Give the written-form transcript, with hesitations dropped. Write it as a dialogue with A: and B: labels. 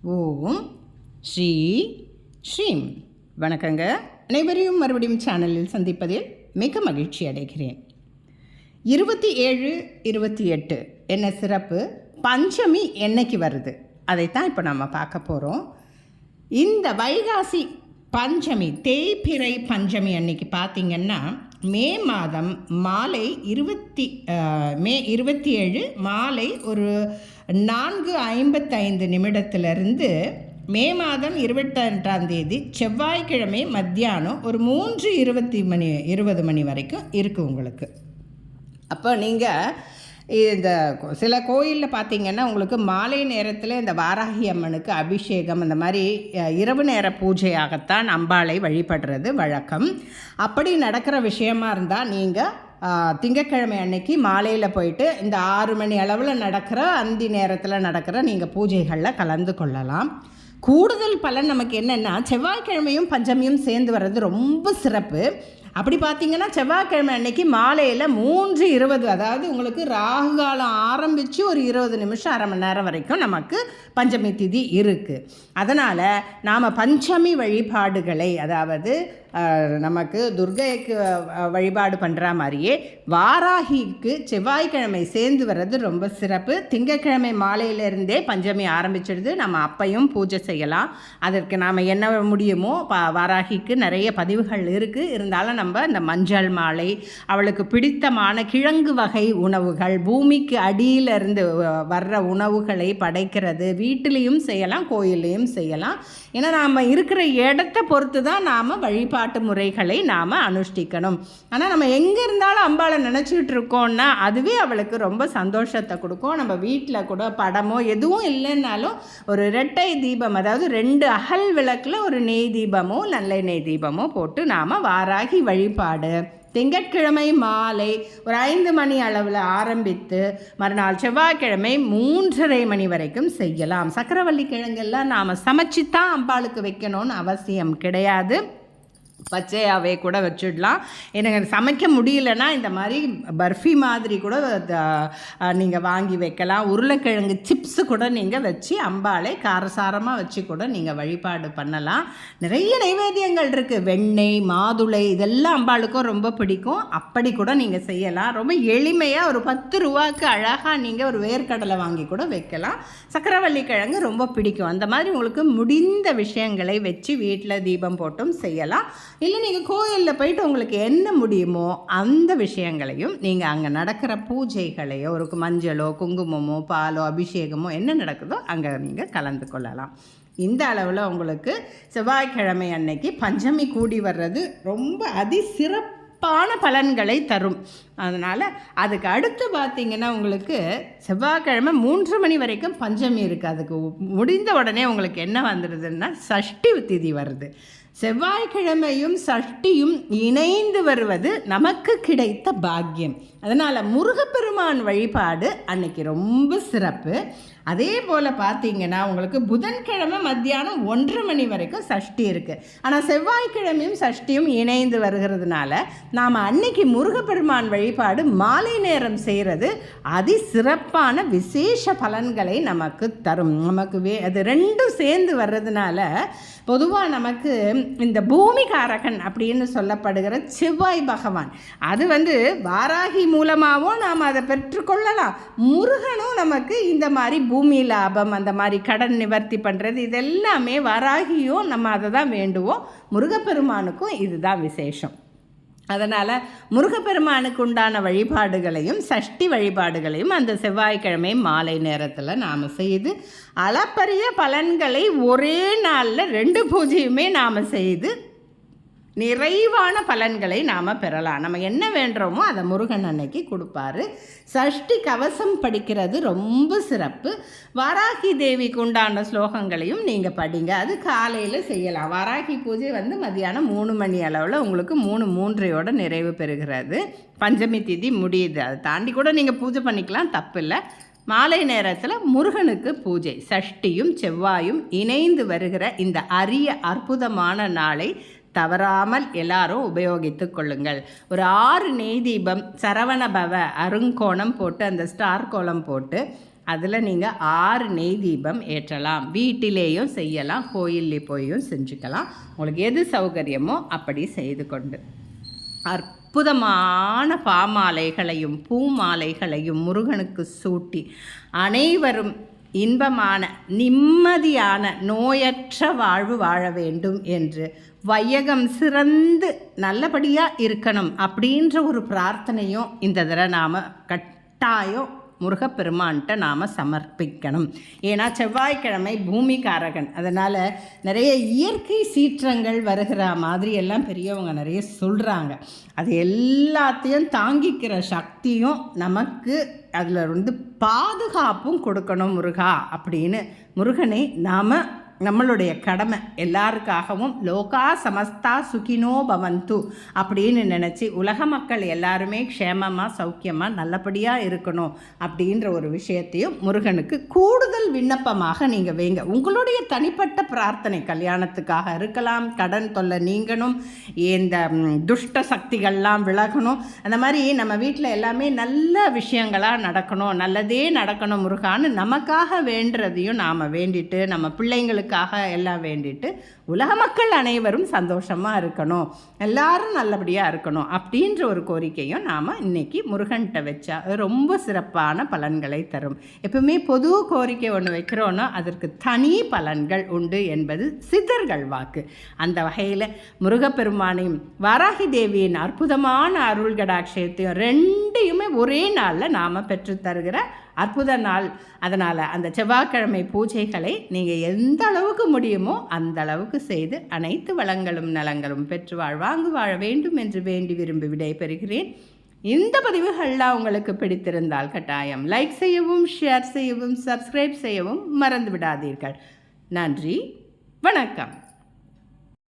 A: ஓம் ஸ்ரீ ஸ்ரீம். வணக்கங்க. அனைவரையும் மறுபடியும் சேனலில் சந்திப்பதில் மிக மகிழ்ச்சி அடைகிறேன். 27, 28 என்ன சிறப்பு? பஞ்சமி என்னைக்கு வருது அதைத்தான் இப்போ நம்ம பார்க்க போகிறோம். இந்த வைகாசி பஞ்சமி, தேய்பிறை பஞ்சமி அன்னைக்கு பார்த்திங்கன்னா மே மாதம் மாலை மே 27 மாலை ஒரு 4:55 மே மாதம் 22ஆம் தேதி செவ்வாய்க்கிழமை மத்தியானம் ஒரு 3:20 மணி வரைக்கும் இருக்குது உங்களுக்கு. அப்போ நீங்கள் இந்த சில கோயிலில் பார்த்திங்கன்னா உங்களுக்கு மாலை நேரத்தில் இந்த வாராகி அம்மனுக்கு அபிஷேகம் அந்த மாதிரி இரவு நேர பூஜையாகத்தான் அம்பாளை வழிபடுறது வழக்கம். அப்படி நடக்கிற விஷயமா இருந்தால் நீங்கள் திங்கட்கிழமை அன்னைக்கு மாலையில் போயிட்டு இந்த 6 மணி அளவில் நடக்கிற அந்தி நேரத்தில் நடக்கிற நீங்கள் பூஜைகளில் கலந்து கொள்ளலாம். கூடுதல் பலன் நமக்கு என்னென்னா, செவ்வாய்க்கிழமையும் பஞ்சமியும் சேர்ந்து வர்றது ரொம்ப சிறப்பு. அப்படி பார்த்திங்கன்னா செவ்வாய்க்கிழமை அன்னைக்கு மாலையில் 3:20, அதாவது உங்களுக்கு ராகு காலம் ஆரம்பித்து ஒரு 20 நிமிஷம் அரை மணி நேரம் வரைக்கும் நமக்கு பஞ்சமி திதி இருக்குது. அதனால் நாம் பஞ்சமி வழிபாடுகளை, அதாவது நமக்கு துர்கைக்கு வழிபாடு பண்ணுற மாதிரியே வாராகிக்கு செவ்வாய்க்கிழமை சேர்ந்து வர்றது ரொம்ப சிறப்பு. திங்கட்கிழமை மாலையிலேருந்தே பஞ்சமி ஆரம்பிச்சிடுது. நம்ம அப்பையும் பூஜை செய்யலாம். அதற்கு நாம் என்ன முடியுமோ வாராகிக்கு நிறைய பதிவுகள் இருக்குது. இருந்தாலும் நம்ம இந்த மஞ்சள் மாலை, அவளுக்கு பிடித்தமான கிழங்கு வகை உணவுகள், பூமிக்கு அடியிலிருந்து வர்ற உணவுகளை படைக்கிறது வீட்டிலையும் செய்யலாம், கோயிலையும் செய்யலாம். ஏன்னா நாம் இருக்கிற இடத்த பொறுத்து தான் நாம் வழிபாட்டு முறைகளை நாம் அனுஷ்டிக்கணும். ஆனால் நம்ம எங்கே இருந்தாலும் அம்பாளை நினச்சிக்கிட்டு இருக்கோம்னா அதுவே அவளுக்கு ரொம்ப சந்தோஷத்தை கொடுக்கும். நம்ம வீட்டில் கூட படமோ எதுவும் இல்லைன்னாலும் ஒரு இரட்டை தீபம், அதாவது 2 அகல் விளக்கில் ஒரு நெய் தீபமோ நல்லெண்ணெய் தீபமோ போட்டு நாம் வாராகி வழிபாடு திங்கட்கிழமை மாலை ஒரு 5 மணி அளவில் ஆரம்பித்து மறுநாள் செவ்வாய்க்கிழமை 3:30 மணி வரைக்கும் செய்யலாம். சக்கரவள்ளி கிழங்கெல்லாம் நாம் சமைச்சு தான் அம்பாளுக்கு வைக்கணும்னு அவசியம் கிடையாது. பச்சையாகவே கூட வச்சிடலாம். எனக்கு சமைக்க முடியலன்னா இந்த மாதிரி பர்ஃபி மாதிரி கூட நீங்கள் வாங்கி வைக்கலாம். உருளைக்கிழங்கு சிப்ஸு கூட நீங்கள் வச்சு அம்பாளை காரசாரமாக வச்சு கூட நீங்கள் வழிபாடு பண்ணலாம். நிறைய நைவேத்தியங்கள் இருக்குது. வெண்ணெய், மாதுளை, இதெல்லாம் அம்பாளுக்கும் ரொம்ப பிடிக்கும். அப்படி கூட நீங்கள் செய்யலாம். ரொம்ப எளிமையாக ஒரு 10 ரூபாய்க்கு அழகாக நீங்கள் ஒரு வேர்க்கடலை வாங்கி கூட வைக்கலாம். சக்கரவள்ளி கிழங்கு ரொம்ப பிடிக்கும். அந்த மாதிரி உங்களுக்கு முடிந்த விஷயங்களை வச்சு வீட்டில் தீபம் போட்டும் செய்யலாம். இல்லை நீங்கள் கோயிலில் போயிட்டு உங்களுக்கு என்ன முடியுமோ அந்த விஷயங்களையும் நீங்கள் அங்கே நடக்கிற பூஜைகளையோ, ஒரு மஞ்சளோ குங்குமமோ பாலோ அபிஷேகமோ என்ன நடக்குதோ அங்கே நீங்கள் கலந்து கொள்ளலாம். இந்த அளவில் உங்களுக்கு செவ்வாய்க்கிழமை அன்னைக்கு பஞ்சமி கூடி வர்றது ரொம்ப அதிசிறப்பான பலன்களை தரும். அதனால் அதுக்கு அடுத்து பார்த்திங்கன்னா உங்களுக்கு செவ்வாய்க்கிழமை 3 மணி வரைக்கும் பஞ்சமி இருக்குது. அதுக்கு முடிந்த உடனே உங்களுக்கு என்ன வந்துடுதுன்னா சஷ்டி திதி வருது. செவ்வாய்க்கிழமையும் சஷ்டியும் இணைந்து வருவது நமக்கு கிடைத்த பாக்கியம். அதனால் முருகப்பெருமான் வழிபாடு அன்னைக்கு ரொம்ப சிறப்பு. அதே போல் பார்த்திங்கன்னா உங்களுக்கு புதன்கிழமை மத்தியானம் 1:30 மணி வரைக்கும் சஷ்டி இருக்குது. ஆனால் செவ்வாய்க்கிழமையும் சஷ்டியும் இணைந்து வருகிறதுனால நாம் அன்னைக்கு முருகப்பெருமான் வழிபாடு மாலை நேரம் செய்கிறது அதிசிறப்பான விசேஷ பலன்களை நமக்கு தரும். நமக்கு அது ரெண்டும் சேர்ந்து வர்றதுனால பொதுவாக நமக்கு இந்த பூமிகாரகன் அப்படின்னு சொல்லப்படுகிற செவ்வாய் பகவான், அது வாராகி மூலமாகவும் நாம் அதை பெற்றுக்கொள்ளலாம். முருகனும் நமக்கு இந்த மாதிரி பூமி லாபம், அந்த மாதிரி கடன் நிவர்த்தி பண்ணுறது, இதெல்லாமே வாராகியும் நம்ம அதை தான் வேண்டுவோம். முருகப்பெருமானுக்கும் இதுதான் விசேஷம். அதனால் முருகப்பெருமானுக்கு உண்டான வழிபாடுகளையும் சஷ்டி வழிபாடுகளையும் அந்த செவ்வாய்க்கிழமை மாலை நேரத்தில் நாம் செய்து அளப்பரிய பலன்களை ஒரே நாளில் 2 பூஜையுமே நாம் செய்து நிறைவான பலன்களை நாம் பெறலாம். நம்ம என்ன வேண்டுறோமோ அதை முருகன் அன்னைக்கு கொடுப்பாரு. சஷ்டி கவசம் படிக்கிறது ரொம்ப சிறப்பு. வாராகி தேவிக்கு உண்டான ஸ்லோகங்களையும் நீங்கள் படிங்க. அது காலையில் செய்யலாம். வாராகி பூஜை மதியானம் 3 மணி அளவில் உங்களுக்கு 3:03 நிறைவு பெறுகிறது. பஞ்சமி திதி முடியுது. அதை தாண்டி கூட நீங்கள் பூஜை பண்ணிக்கலாம், தப்பில்லை. மாலை நேரத்தில் முருகனுக்கு பூஜை. சஷ்டியும் செவ்வாயும் இணைந்து வருகிற இந்த அரிய அற்புதமான நாளை தவறாமல் எல்லாரும் உபயோகித்து கொள்ளுங்கள். ஒரு 6 நெய் தீபம், சரவண பவ அருங்கோணம் போட்டு அந்த ஸ்டார் கோலம் போட்டு அதில் நீங்கள் 6 நெய் தீபம் ஏற்றலாம். வீட்டிலேயும் செய்யலாம், கோயிலே போயும் செஞ்சுக்கலாம். உங்களுக்கு எது சௌகரியமோ அப்படி செய்து கொண்டு அற்புதமான பாமாலைகளையும் பூமாலைகளையும் முருகனுக்கு சூட்டி அனைவரும் இன்பமான நிம்மதியான நோயற்ற வாழ்வு வாழ வேண்டும் என்று வையகம் சிறந்து நல்லபடியாக இருக்கணும் அப்படின்ற ஒரு பிரார்த்தனையும் இந்த தடவை நாம் கட்டாயம் முருகப்பெருமான்கிட்ட நாம் சமர்ப்பிக்கணும். ஏன்னா செவ்வாய்க்கிழமை பூமிகாரகன், அதனால் நிறைய இயற்கை சீற்றங்கள் வருகிற மாதிரி எல்லாம் பெரியவங்க நிறைய சொல்கிறாங்க. அது எல்லாத்தையும் தாங்கிக்கிற சக்தியும் நமக்கு அதில் பாதுகாப்பும் கொடுக்கணும் முருகா அப்படின்னு முருகனை நாம் நம்மளுடைய கடமை எல்லாருக்காகவும் லோகா சமஸ்தா சுகினோ பவந்து அப்படின்னு நினச்சி உலக மக்கள் எல்லாருமே க்ஷேமமாக சௌக்கியமாக நல்லபடியாக இருக்கணும் அப்படின்ற ஒரு விஷயத்தையும் முருகனுக்கு கூடுதல் விண்ணப்பமாக நீங்கள் வைங்க. உங்களுடைய தனிப்பட்ட பிரார்த்தனை கல்யாணத்துக்காக இருக்கலாம், கடன் தொல்லை நீங்கணும், இந்த துஷ்ட சக்திகள்லாம் விலகணும், அந்த மாதிரி நம்ம வீட்டில் எல்லாமே நல்ல விஷயங்களாக நடக்கணும், நல்லதே நடக்கணும் முருகான்னு நமக்காக வேண்டுறதையும் நாம் வேண்டிட்டு நம்ம பிள்ளைங்களுக்கு எல்லாம் வேண்டிட்டு உலக மக்கள் அனைவரும் சந்தோஷமாக இருக்கணும், எல்லாரும் நல்லபடியாக இருக்கணும் அப்படின்ற ஒரு கோரிக்கையும் நாம் இன்றைக்கி முருகன்கிட்ட வச்சா ரொம்ப சிறப்பான பலன்களை தரும். எப்பவுமே பொது கோரிக்கை ஒன்று வைக்கிறோன்னா அதற்கு தனி பலன்கள் உண்டு என்பது சித்தர்கள் வாக்கு. அந்த வகையில் முருகப்பெருமானையும் வாராகி தேவியின் அற்புதமான அருள் கடாட்சயத்தையும் ரெண்டையுமே ஒரே நாளில் நாம் பெற்றுத்தருகிற அற்புத நாள். அதனால் அந்த செவ்வாய்க்கிழமை பூஜைகளை நீங்கள் எந்த அளவுக்கு முடியுமோ அந்த அளவுக்கு செய்து அனைத்து வளங்களும் நலங்களும் பெற்று வாழ்வாங்கு வாழ வேண்டும் என்று வேண்டி விரும்பி விடை பெறுகிறேன். இந்த பதிவுகள்லாம் உங்களுக்கு பிடித்திருந்தால் கட்டாயம் லைக் செய்யவும், ஷேர் செய்யவும், சப்ஸ்கிரைப் செய்யவும் மறந்து விடாதீர்கள். நன்றி, வணக்கம்.